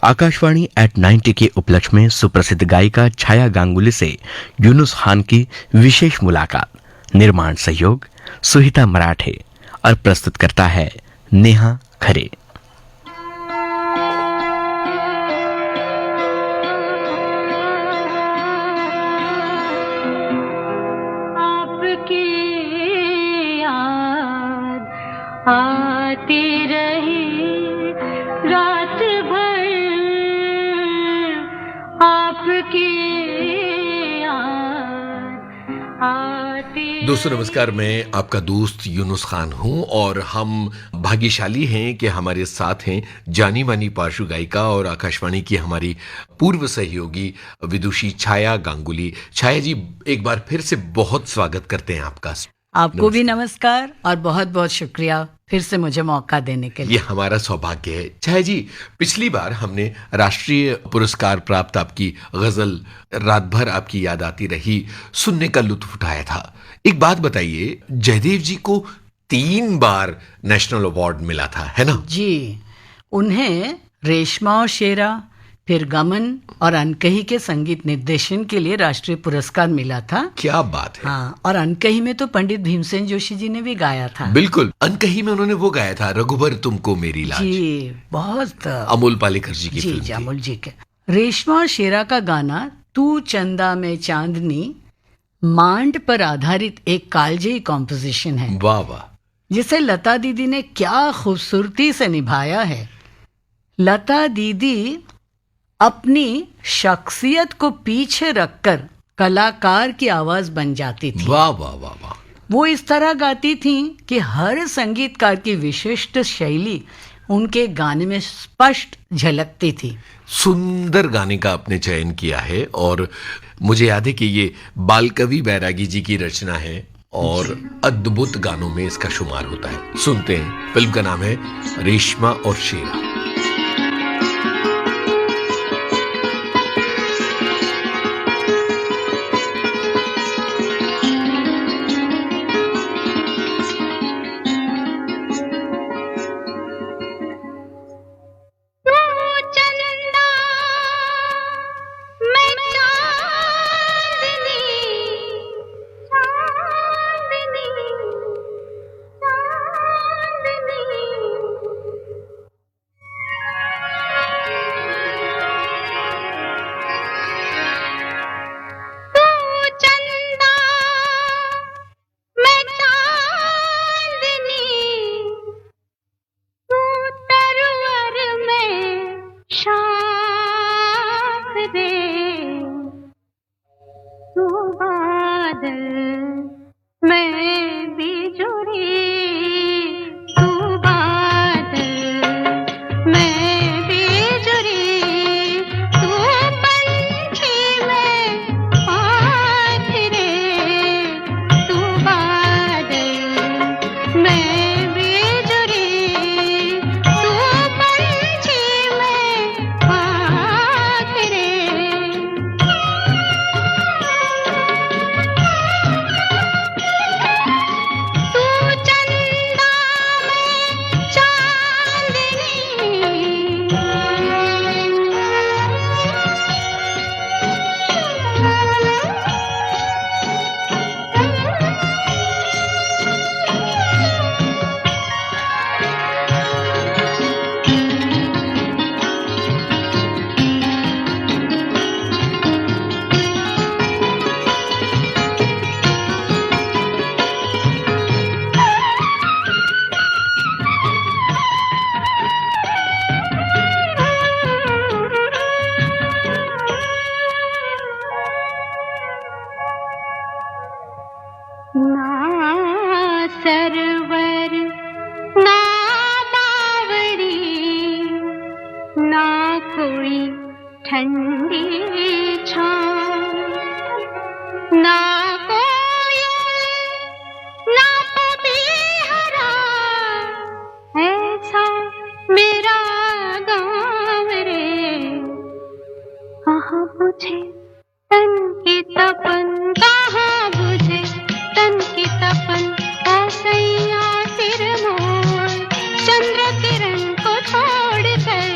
Akashvani eight 90 के उपलक्ष्य में सुप्रसिद्ध गायिका छाया गांगुली से यूनुस खान की विशेष मुलाकात। निर्माण सहयोग सुहिता मराठे और प्रस्तुत करता है नेहा खरे। आती रही रात भर आपकी याद आती। दोस्तों नमस्कार, मैं आपका दोस्त यूनुस खान हूं और हम भाग्यशाली हैं कि हमारे साथ हैं जानी मानी पार्श्व गायिका और आकाशवाणी की हमारी पूर्व सहयोगी विदुषी छाया गांगुली। छाया जी, एक बार फिर से बहुत स्वागत करते हैं आपका। आपको भी नमस्कार और बहुत बहुत शुक्रिया फिर से मुझे मौका देने के लिए। ये हमारा सौभाग्य है। छाया जी, पिछली बार हमने राष्ट्रीय पुरस्कार प्राप्त आपकी गजल रात भर आपकी याद आती रही सुनने का लुत्फ उठाया था। एक बात बताइए, जयदेव जी को 3 बार नेशनल अवार्ड मिला था, है ना? जी, उन्हें रेशमा और शेरा, फिर गमन और अनकही के संगीत निर्देशन के लिए राष्ट्रीय पुरस्कार मिला था। क्या बात है। हाँ, और अनकही में तो पंडित भीमसेन जोशी जी ने भी गाया था। बिल्कुल, अनकही में उन्होंने वो गाया था रघुबर तुमको मेरी लाज। जी, बहुत अमोल पालेकर जी की फिल्म जी, थी। अमोल जी के। रेशमा और शेरा का गाना तू चंदा में चांदनी मांड पर आधारित एक कालजयी कॉम्पोजिशन है। वाह वाह। जिसे लता दीदी ने क्या खूबसूरती से निभाया है। लता दीदी अपनी शख्सियत को पीछे रखकर कलाकार की आवाज बन जाती थी। वाह वाह वाह वाह। वो इस तरह गाती थी कि हर संगीतकार की विशिष्ट शैली उनके गाने में स्पष्ट झलकती थी। सुंदर गाने का आपने चयन किया है और मुझे याद है कि ये बालकवि बैरागी जी की रचना है और अद्भुत गानों में इसका शुमार होता है। सुनते हैं। फिल्म का नाम है रेशमा और शेरा। चंद्र किरण को छोड़ कर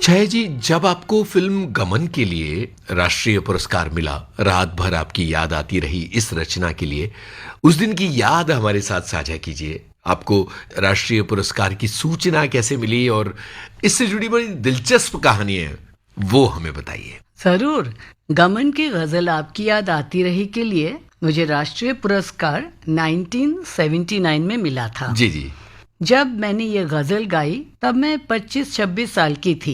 छाया जी, जब आपको फिल्म गमन के लिए राष्ट्रीय पुरस्कार मिला, रात भर आपकी याद आती रही इस रचना के लिए, उस दिन की याद हमारे साथ साझा कीजिए। आपको राष्ट्रीय पुरस्कार की सूचना कैसे मिली और इससे जुड़ी बड़ी दिलचस्प कहानी है, वो हमें बताइए। जरूर। गमन की गजल आपकी याद आती रही के लिए मुझे राष्ट्रीय पुरस्कार 1979 में मिला था। जी जी। जब मैंने ये गजल गाई तब मैं 25-26 साल की थी।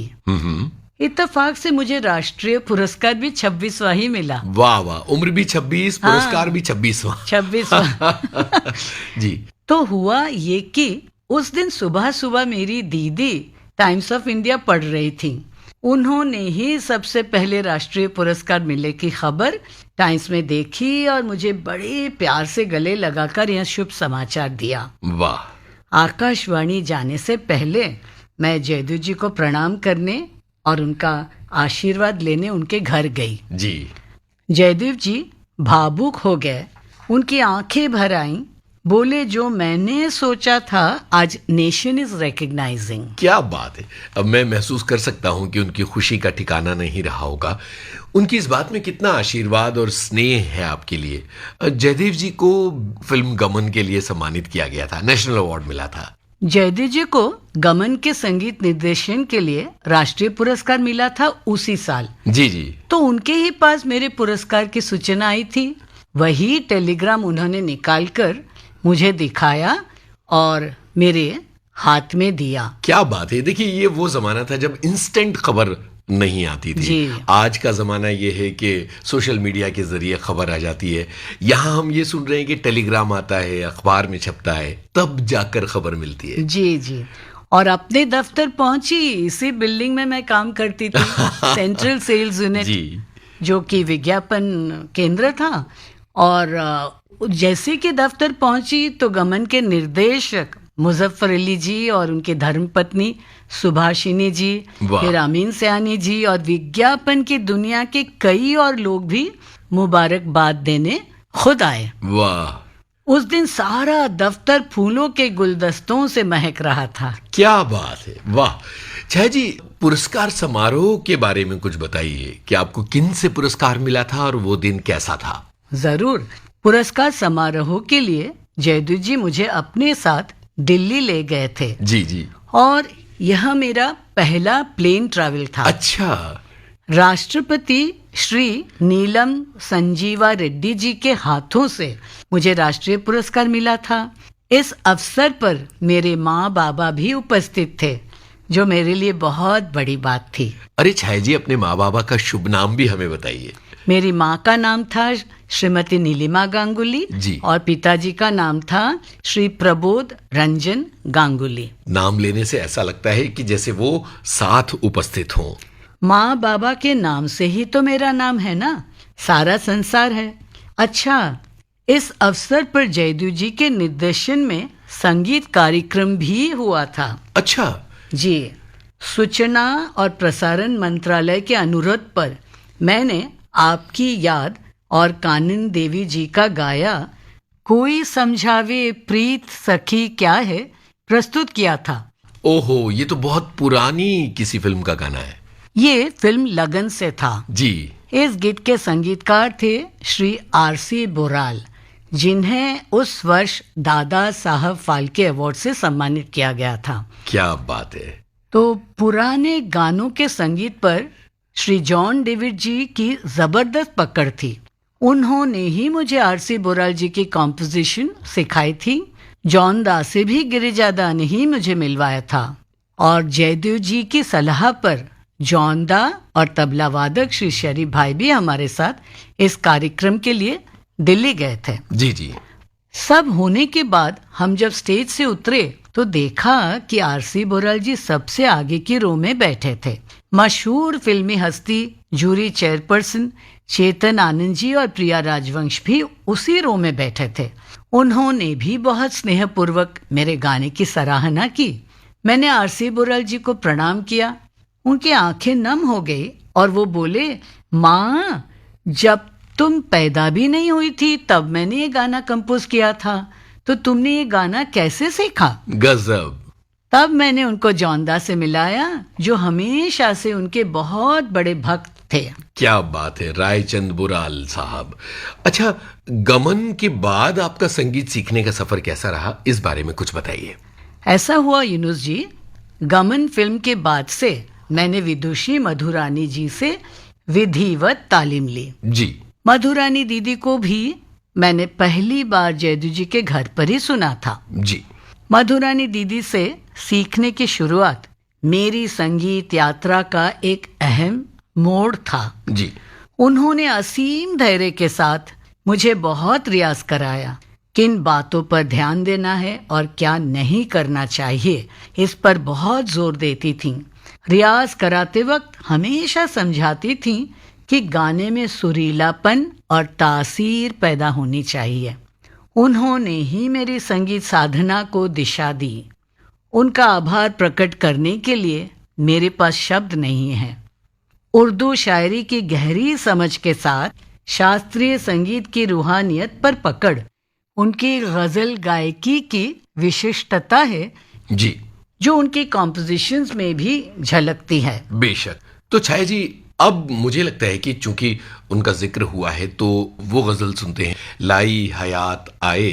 इत्तेफाक से मुझे राष्ट्रीय पुरस्कार भी 26वां ही मिला। वाह वाह, उम्र भी 26, पुरस्कार भी 26वां। 26वां। जी। तो हुआ ये कि उस दिन सुबह सुबह मेरी दीदी टाइम्स ऑफ इंडिया पढ़ रही थी। उन्होंने ही सबसे पहले राष्ट्रीय पुरस्कार मिलने की खबर टाइम्स में देखी और मुझे बड़े प्यार से गले लगाकर यह शुभ समाचार दिया। वाह। आकाशवाणी जाने से पहले मैं जयदेव जी को प्रणाम करने और उनका आशीर्वाद लेने उनके घर गई। जी। जयदेव जी भावुक हो गए, उनकी आंखें भर आईं, बोले जो मैंने सोचा था आज नेशन इज रिकग्नाइजिंग। क्या बात है। अब मैं महसूस कर सकता हूं कि उनकी खुशी का ठिकाना नहीं रहा होगा। उनकी इस बात में कितना आशीर्वाद और स्नेह है आपके लिए। जयदेव जी को फिल्म गमन के लिए सम्मानित किया गया था, नेशनल अवार्ड मिला था। जयदेव जी को गमन के संगीत निर्देशन के लिए राष्ट्रीय पुरस्कार मिला था उसी साल। जी जी। तो उनके ही पास मेरे पुरस्कार की सूचना आई थी। वही टेलीग्राम उन्होंने निकालकर मुझे दिखाया और मेरे हाथ में दिया। क्या बात है। देखिए, ये वो जमाना था जब इंस्टेंट खबर नहीं आती थी। जी। आज का जमाना ये है कि सोशल मीडिया के जरिए खबर आ जाती है। यहाँ हम ये सुन रहे हैं कि टेलीग्राम आता है, अखबार में छपता है, तब जाकर खबर मिलती है। जी जी। और अपने दफ्तर पहुंची, इसी बिल्डिंग में मैं काम करती थी। सेंट्रल सेल्स यूनिट, जी। जो कि विज्ञापन केंद्र था। और जैसे कि दफ्तर पहुंची तो गमन के निर्देशक मुजफ्फर अली जी और उनकी धर्मपत्नी सुभाषिनी जी, वाह। फिर अमीन सयानी जी और विज्ञापन की दुनिया के कई और लोग भी मुबारकबाद देने खुद आए। वाह। उस दिन सारा दफ्तर फूलों के गुलदस्तों से महक रहा था। क्या बात है। वाह। छाया जी, पुरस्कार समारोह के बारे में कुछ बताइए कि आपको किन से पुरस्कार मिला था और वो दिन कैसा था। जरूर। पुरस्कार समारोह के लिए जयदेव जी मुझे अपने साथ दिल्ली ले गए थे। जी जी। और यह मेरा पहला प्लेन ट्रैवल था। अच्छा। राष्ट्रपति श्री नीलम संजीवा रेड्डी जी के हाथों से मुझे राष्ट्रीय पुरस्कार मिला था। इस अवसर पर मेरे माँ बाबा भी उपस्थित थे, जो मेरे लिए बहुत बड़ी बात थी। अरे छाया जी, अपने माँ बाबा का शुभ नाम भी हमें बताइए। मेरी माँ का नाम था श्रीमती नीलिमा गांगुली जी। और पिताजी का नाम था श्री प्रबोध रंजन गांगुली। नाम लेने से ऐसा लगता है कि जैसे वो साथ उपस्थित हों। माँ बाबा के नाम से ही तो मेरा नाम है ना, सारा संसार है। अच्छा, इस अवसर पर जयदेव जी के निर्देशन में संगीत कार्यक्रम भी हुआ था। अच्छा। जी। सूचना और प्रसारण मंत्रालय के अनुरोध पर मैंने आपकी याद और कानन देवी जी का गाया कोई समझावे प्रीत सखी क्या है प्रस्तुत किया था। ओहो, ये तो बहुत पुरानी किसी फिल्म का गाना है। ये फिल्म लगन से था। जी। इस गीत के संगीतकार थे श्री आरसी बोराल, जिन्हें उस वर्ष दादा साहब फाल्के अवार्ड से सम्मानित किया गया था। क्या बात है। तो पुराने गानों के संगीत पर श्री जॉन डेविड जी की जबरदस्त पकड़ थी। उन्होंने ही मुझे आरसी बोराल जी की कॉम्पोजिशन सिखाई थी। जॉन दा से भी गिरिजादा ने ही मुझे मिलवाया था। और जयदेव जी की सलाह पर जॉन दा और तबला वादक श्री शरीफ भाई भी हमारे साथ इस कार्यक्रम के लिए दिल्ली गए थे। जी जी। सब होने के बाद हम जब स्टेज से उतरे तो देखा कि आरसी बोराल जी सबसे आगे की रो में बैठे थे। मशहूर फिल्मी हस्ती जूरी चेयरपर्सन चेतन आनंद जी और प्रिया राजवंश भी उसी रो में बैठे थे। उन्होंने भी बहुत स्नेहपूर्वक मेरे गाने की सराहना की। मैंने आरसी बोराल जी को प्रणाम किया। उनकी आंखें नम हो गई और वो बोले, माँ, जब तुम पैदा भी नहीं हुई थी तब मैंने ये गाना कंपोज किया था, तो तुमने ये गाना कैसे सीखा? गजब। तब मैंने उनको जौनदा से मिलाया, जो हमेशा से उनके बहुत बड़े भक्त थे। क्या बात है रायचंद बुराल साहब। अच्छा, गमन के बाद आपका संगीत सीखने का सफर कैसा रहा, इस बारे में कुछ बताइए। ऐसा हुआ यूनुस जी, गमन फिल्म के बाद से मैंने विदुषी मधुरानी जी से विधिवत तालीम ली। जी। मधुरानी दीदी को भी मैंने पहली बार जयदू जी के घर पर ही सुना था। जी। मधुरानी दीदी से सीखने की शुरुआत मेरी संगीत यात्रा का एक अहम मोड़ था। जी। उन्होंने असीम धैर्य के साथ मुझे बहुत रियाज कराया। किन बातों पर ध्यान देना है और क्या नहीं करना चाहिए, इस पर बहुत जोर देती थीं। रियाज कराते वक्त हमेशा समझाती थीं कि गाने में सुरीलापन और तासीर पैदा होनी चाहिए। उन्होंने ही मेरी संगीत साधना को दिशा दी। उनका आभार प्रकट करने के लिए मेरे पास शब्द नहीं है। उर्दू शायरी की गहरी समझ के साथ शास्त्रीय संगीत की रूहानियत पर पकड़ उनकी गजल गायकी की विशिष्टता है, जी, जो उनकी कॉम्पोजिशंस में भी झलकती है। बेशक। तो छाया जी, अब मुझे लगता है कि चूंकि उनका जिक्र हुआ है तो वो गजल सुनते हैं। लाई हयात आए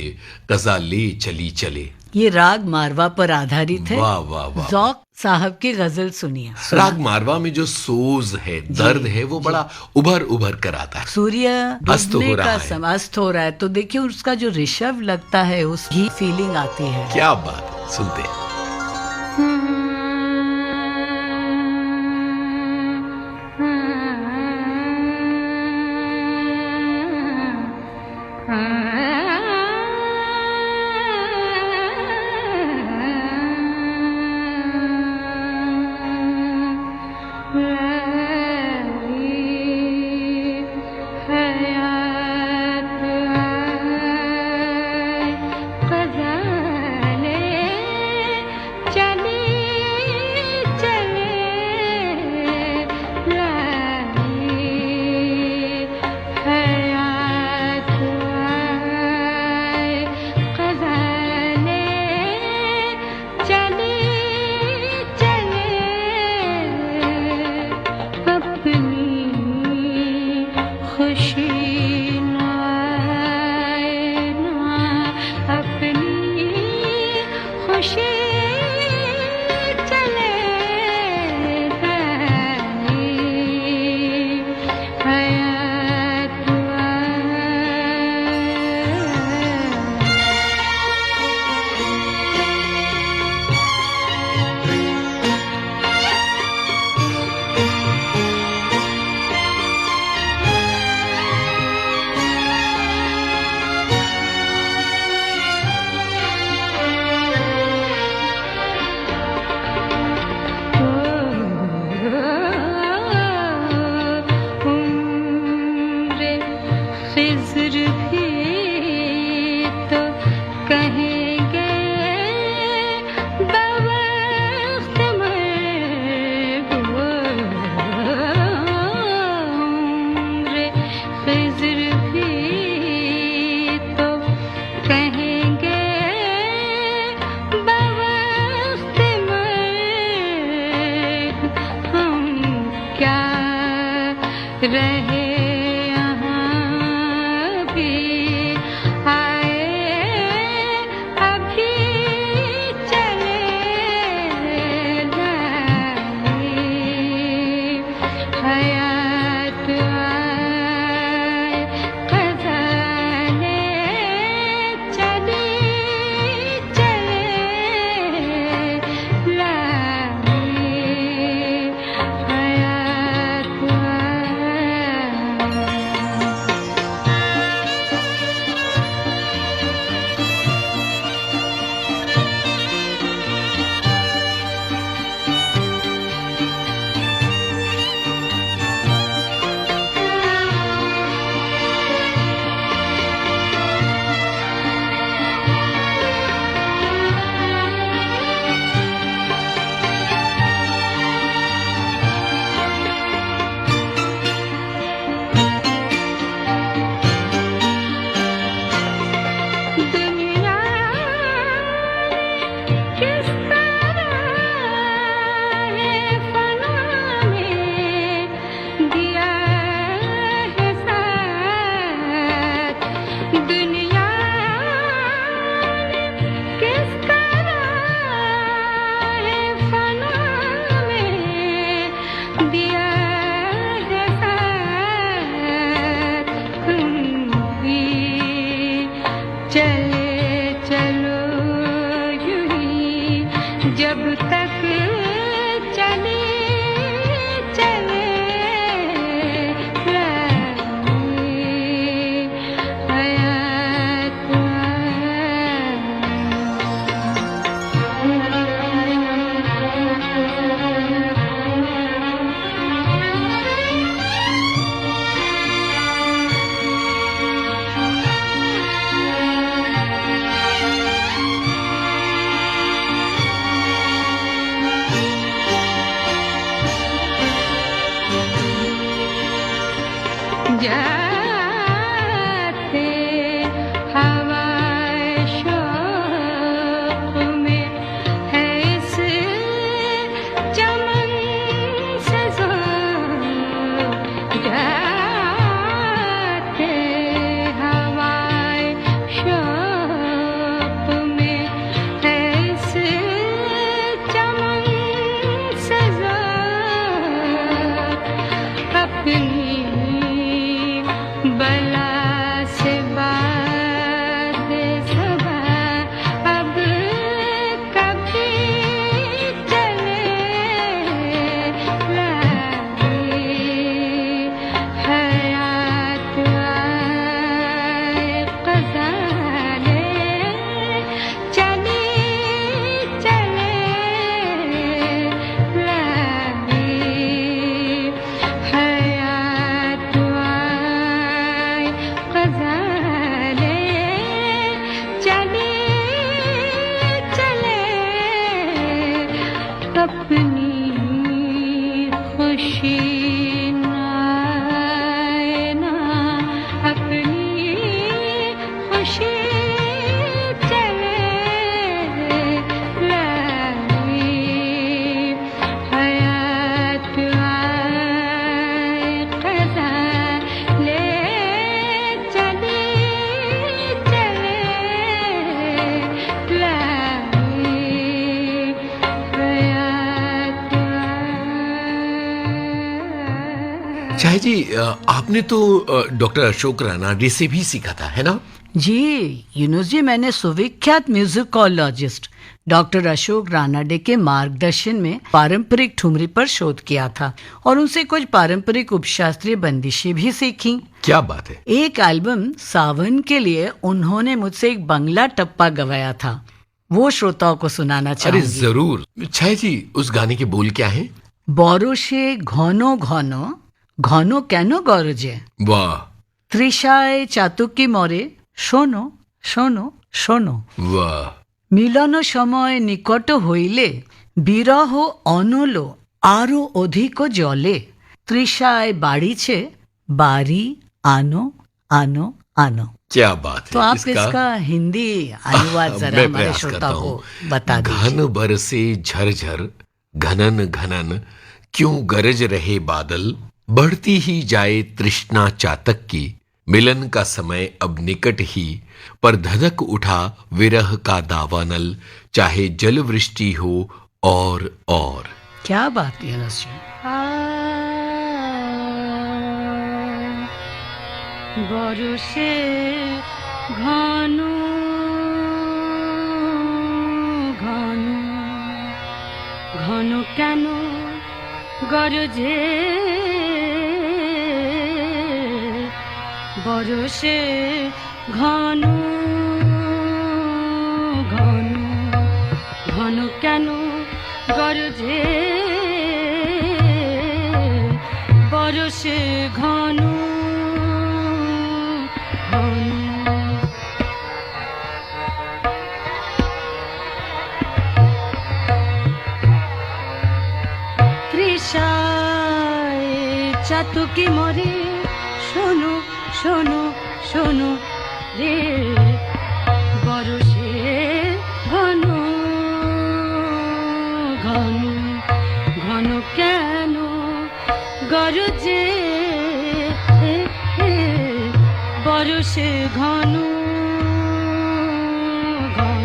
कज़ा ले चली चले। ये राग मारवा पर आधारित है। वाह वाह वाह। ज़ौक़ साहब की गजल सुनिए। राग मारवा में जो सोज है, दर्द है, वो बड़ा उभर उभर कर आता है। सूर्य अस्त हो डूबने रहा का है। समय, अस्त हो रहा है, तो देखिए उसका जो ऋषभ लगता है, उसकी फीलिंग आती है। क्या बात है, सुनते हैं। रहे यहाँ भी आए अभी चले जाए हयात आए खजाने चली चले लाए हयात आए खुशी नाए ना अपनी खुशी चले लाई हयात आए क़ज़ा ले चली चले लाई हयात आए। चाहे जी आपने तो डॉक्टर अशोक रानाडे से भी सीखा था, है ना? जी यूनुस जी, मैंने सुविख्यात म्यूजिकोलॉजिस्ट डॉक्टर अशोक रानाडे के मार्गदर्शन में पारंपरिक ठुमरी पर शोध किया था और उनसे कुछ पारंपरिक उपशास्त्रीय बंदिशें भी सीखी। क्या बात है। एक एल्बम सावन के लिए उन्होंने मुझसे एक बंगला टप्पा गवाया था, वो श्रोताओं को सुनाना अरे चाहूंगी। जरूर। छाया जी, उस गाने के बोल क्या हैं? বরষে ঘন ঘন ঘন কেন গরজে वाह তৃষায় চাতকি মরে শোনো শোনো শোনো वाह। মিলন সময় নিকট হইলে বিরহ অনল আরো অধিক জলে তৃষায় বাড়িছে বাড়ি আনো आनो आनो। क्या बात है। तो आप इसका हिंदी अनुवाद जरा मैं हमारे प्रयास श्रोता करता को हूँ। बता दीजिए। घन बरसे झरझर घनन घनन क्यों गरज रहे बादल, बढ़ती ही जाए तृष्णा चातक की, मिलन का समय अब निकट ही, पर धधक उठा विरह का दावानल, चाहे जल वृष्टि हो और क्या बात है यूनुस जी। বরষে ঘন ঘন ঘন কেন গরজে বরষে ঘন ঘন ঘন কেন গরজে বরষে ঘন তৃষায় চাতকি মরে শোনো শোনো শোনো রে বরষে ঘন ঘন ঘন কেন গরজে বরষে ঘন ঘন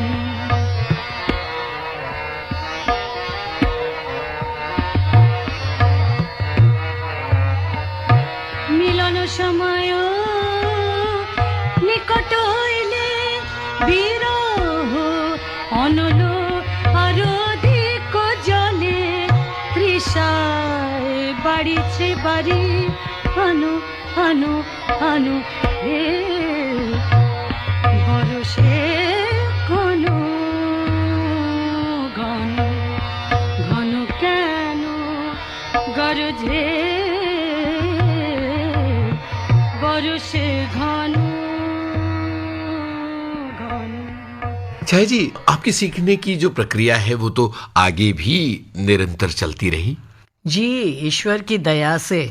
মিলন সময় নিকট হইলে বিরহ অনল আরধিক জলে তৃষায় বাড়িছে বাড়ি আনো আনো আনো হে বরষে ঘন ঘন ঘন কেন গরজে বরষে ঘন ঘন। छाया जी, आपके सीखने की जो प्रक्रिया है वो तो आगे भी निरंतर चलती रही? जी ईश्वर की दया से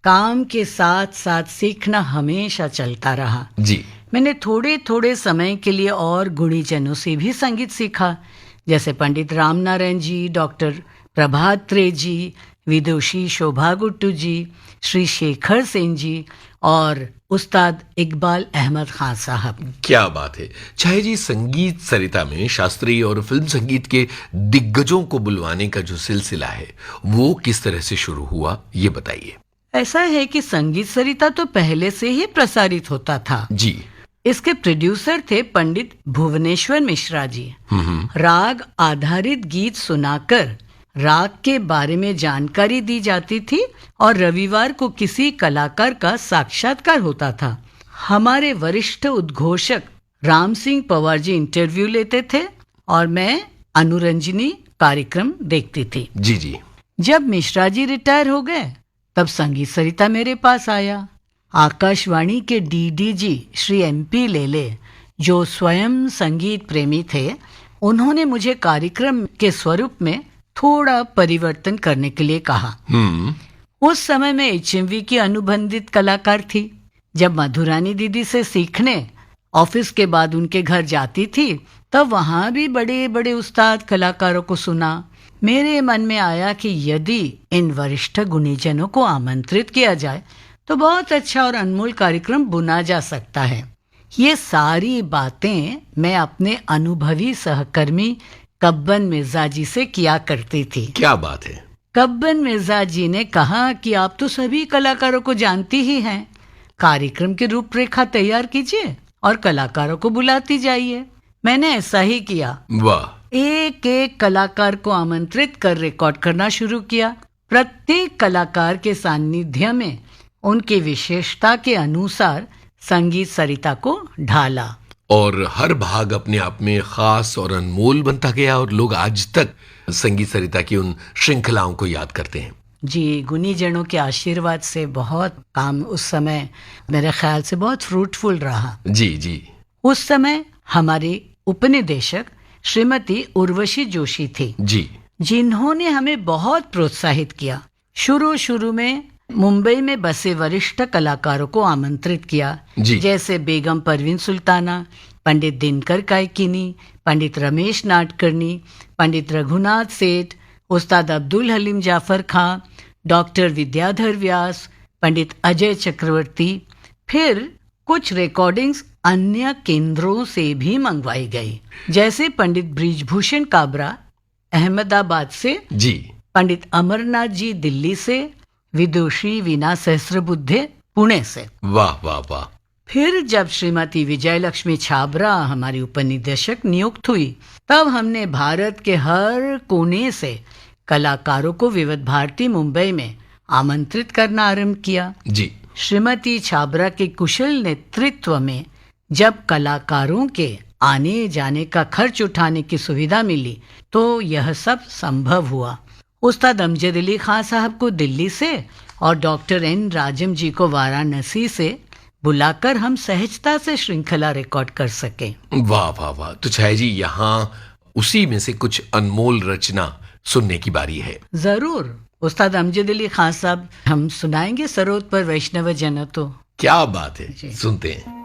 काम के साथ साथ सीखना हमेशा चलता रहा। जी। मैंने थोड़े थोड़े समय के लिए और गुणीजनों से भी संगीत सीखा, जैसे पंडित रामनारायण जी, डॉक्टर प्रभात त्रे जी, विदुषी शोभा गुट्टू जी, श्री शेखर सेन जी और उस्ताद इकबाल अहमद खान साहब। क्या बात है। छाया जी, संगीत सरिता में शास्त्रीय और फिल्म संगीत के दिग्गजों को बुलवाने का जो सिलसिला है वो किस तरह से शुरू हुआ, ये बताइए। ऐसा है कि संगीत सरिता तो पहले से ही प्रसारित होता था जी। इसके प्रोड्यूसर थे पंडित भुवनेश्वर मिश्रा जी। राग आधारित गीत सुनाकर राग के बारे में जानकारी दी जाती थी और रविवार को किसी कलाकार का साक्षात्कार होता था। हमारे वरिष्ठ उद्घोषक राम सिंह पवार जी इंटरव्यू लेते थे और मैं अनुरंजनी कार्यक्रम देखती थी। जी जी। जब मिश्रा जी रिटायर हो गए तब संगीत सरिता मेरे पास आया। आकाशवाणी के डीडीजी श्री MP लेले, जो स्वयं संगीत प्रेमी थे, उन्होंने मुझे कार्यक्रम के स्वरूप में थोड़ा परिवर्तन करने के लिए कहा। उस समय मैं HMV की अनुबंधित कलाकार थी। जब मधुरानी दीदी से सीखने ऑफिस के बाद उनके घर जाती थी, तब वहां भी बड़े बड़े उस्ताद कलाकारों को सुना। मेरे मन में आया कि यदि इन वरिष्ठ गुणीजनों को आमंत्रित किया जाए तो बहुत अच्छा और अनमोल कार्यक्रम बुना जा सकता है। ये सारी बातें मैं अपने अनुभवी सहकर्मी कब्बन मिर्जा जी से किया करती थी। क्या बात है। कब्बन मिर्जा जी ने कहा कि आप तो सभी कलाकारों को जानती ही हैं, कार्यक्रम की रूपरेखा तैयार कीजिए और कलाकारों को बुलाती जाइए। मैंने ऐसा ही किया। वाह। एक एक कलाकार को आमंत्रित कर रिकॉर्ड करना शुरू किया। प्रत्येक कलाकार के सानिध्य में उनकी विशेषता के अनुसार संगीत सरिता को ढाला और हर भाग अपने आप में खास और अनमोल बनता गया और लोग आज तक संगीत सरिता की उन श्रृंखलाओं को याद करते हैं। जी, गुणीजनों के आशीर्वाद से बहुत काम उस समय मेरे ख्याल से बहुत फ्रूटफुल रहा। जी जी। उस समय हमारी उपनिदेशक श्रीमती उर्वशी जोशी थी जी, जिन्होंने हमें बहुत प्रोत्साहित किया। शुरू में मुंबई में बसे वरिष्ठ कलाकारों को आमंत्रित किया, जी। जैसे बेगम परवीन सुल्ताना, पंडित दिनकर कायकिनी, पंडित रमेश नाडकर्णी, पंडित रघुनाथ सेठ, उस्ताद अब्दुल हलीम जाफर खां, डॉक्टर विद्याधर व्यास, पंडित अजय चक्रवर्ती। फिर कुछ रिकॉर्डिंग्स अन्य केंद्रों से भी मंगवाई गई, जैसे पंडित ब्रिजभूषण काबरा अहमदाबाद से, जी। पंडित अमरनाथ जी दिल्ली से, विदुषी वीणा सहस्त्रबुद्धे पुणे से। वाह वाह वाह। फिर जब श्रीमती विजयलक्ष्मी छाबरा हमारी उपनिदेशक नियुक्त हुई, तब हमने भारत के हर कोने से कलाकारों को विविध भारती मुंबई में आमंत्रित करना आरंभ किया। जी। श्रीमती छाबरा के कुशल नेतृत्व में जब कलाकारों के आने जाने का खर्च उठाने की सुविधा मिली, तो यह सब संभव हुआ। उस्ताद अमजद अली खां साहब को दिल्ली से और डॉक्टर N राजम जी को वाराणसी से बुलाकर हम सहजता से श्रृंखला रिकॉर्ड कर सके। वाह वाह वाह। तो छाया जी, यहाँ उसी में से कुछ अनमोल रचना सुनने की बारी है। जरूर। उस्ताद अमजद अली खां साहब हम सुनाएंगे सरोद पर वैष्णव जन तो। क्या बात है, जी। सुनते हैं।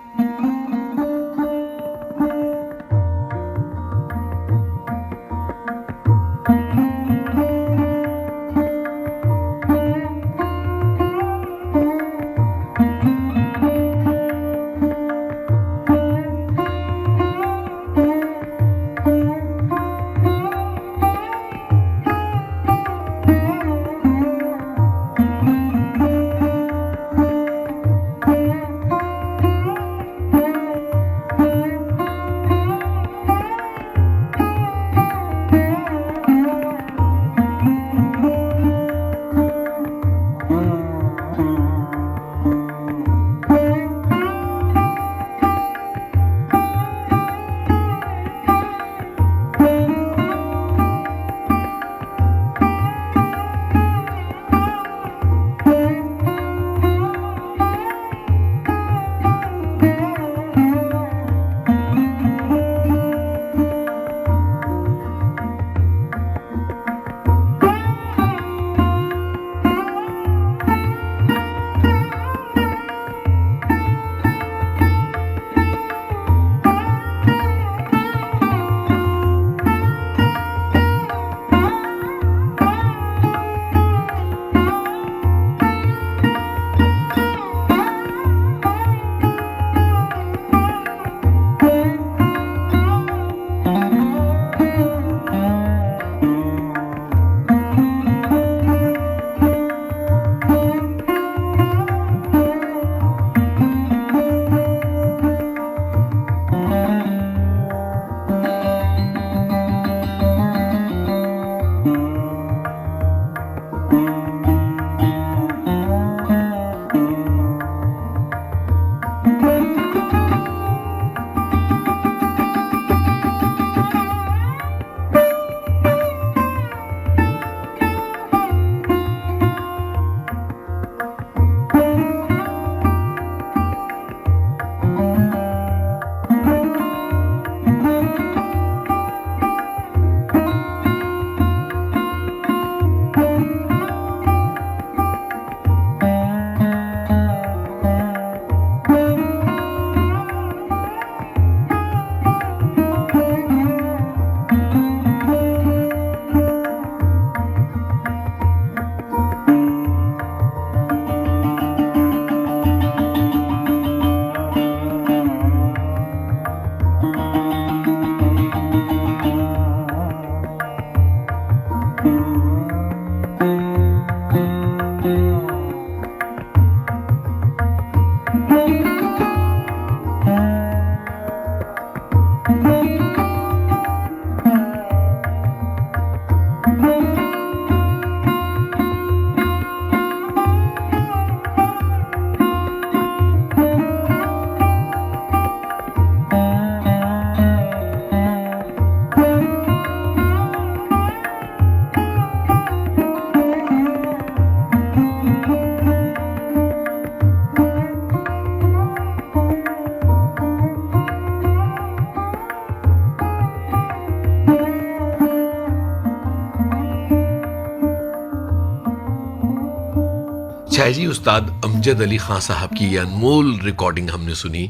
शायद जी उस्ताद अमजद अली खान साहब की ये अनमोल रिकॉर्डिंग हमने सुनी।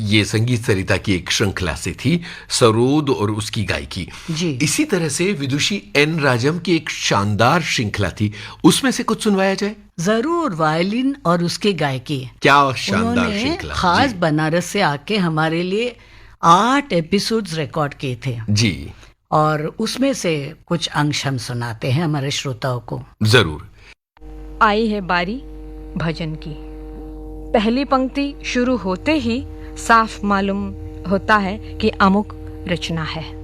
ये संगीत सरिता की एक श्रृंखला से थी, सरोद और उसकी गायकी। जी। इसी तरह से विदुषी एन राजम की एक शानदार श्रृंखला थी, उसमें से कुछ सुनवाया जाए? जरूर, वायलिन और उसकी गायकी। क्या शानदार उन्होंने श्रृंखला। खास जी। बनारस से आके हमारे लिए 8 एपिसोड्स रिकॉर्ड किए थे जी और उसमें से कुछ अंश हम सुनाते हैं हमारे श्रोताओं को। जरूर। आई है बारी भजन की। पहली पंक्ति शुरू होते ही साफ मालूम होता है कि अमुक रचना है।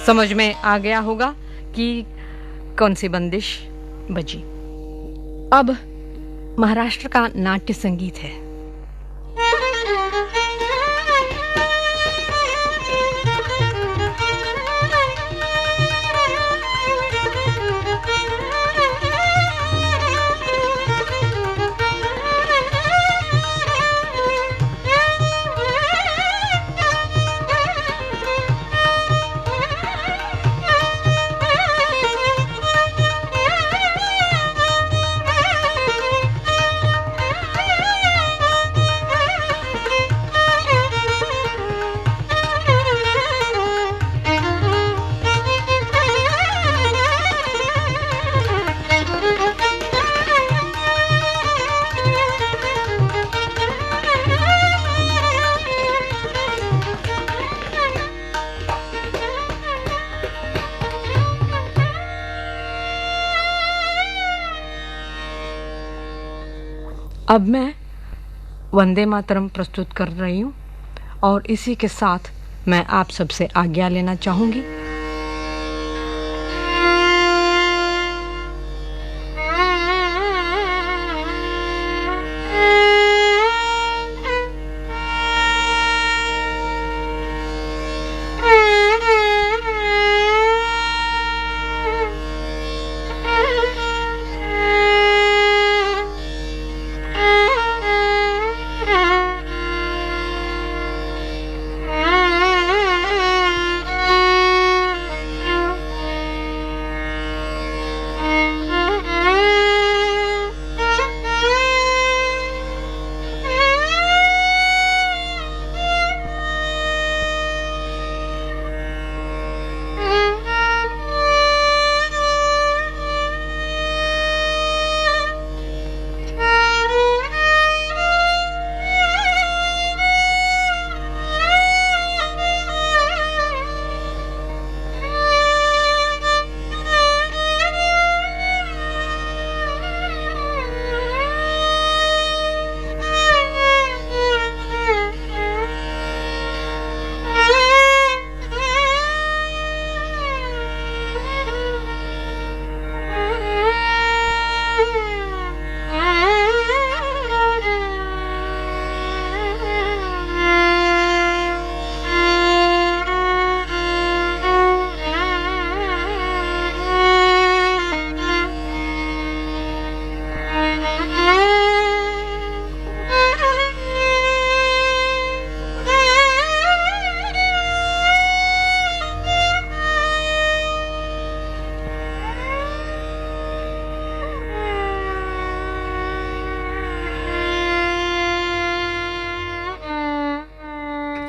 समझ में आ गया होगा कि कौन सी बंदिश बजी। अब महाराष्ट्र का नाट्य संगीत है। अब मैं वंदे मातरम प्रस्तुत कर रही हूँ और इसी के साथ मैं आप सबसे आज्ञा लेना चाहूँगी।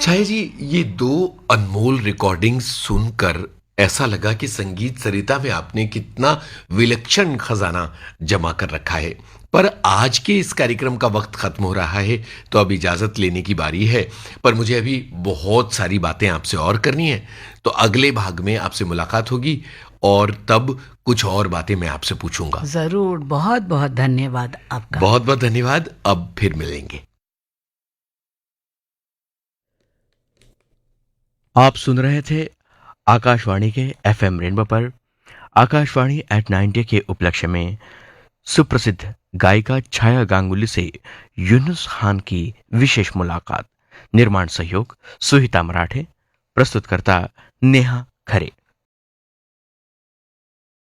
छाया जी, ये दो अनमोल रिकॉर्डिंग्स सुनकर ऐसा लगा कि संगीत सरिता में आपने कितना विलक्षण खजाना जमा कर रखा है। पर आज के इस कार्यक्रम का वक्त खत्म हो रहा है, तो अब इजाजत लेने की बारी है। पर मुझे अभी बहुत सारी बातें आपसे और करनी है, तो अगले भाग में आपसे मुलाकात होगी और तब कुछ और बातें मैं आपसे पूछूंगा। जरूर, बहुत बहुत धन्यवाद आपका। बहुत बहुत धन्यवाद। अब फिर मिलेंगे। आप सुन रहे थे आकाशवाणी के एफएम रेनबो पर आकाशवाणी एट 90 के उपलक्ष्य में सुप्रसिद्ध गायिका छाया गांगुली से यूनुस खान की विशेष मुलाकात। निर्माण सहयोग सुहिता मराठे, प्रस्तुतकर्ता नेहा खरे।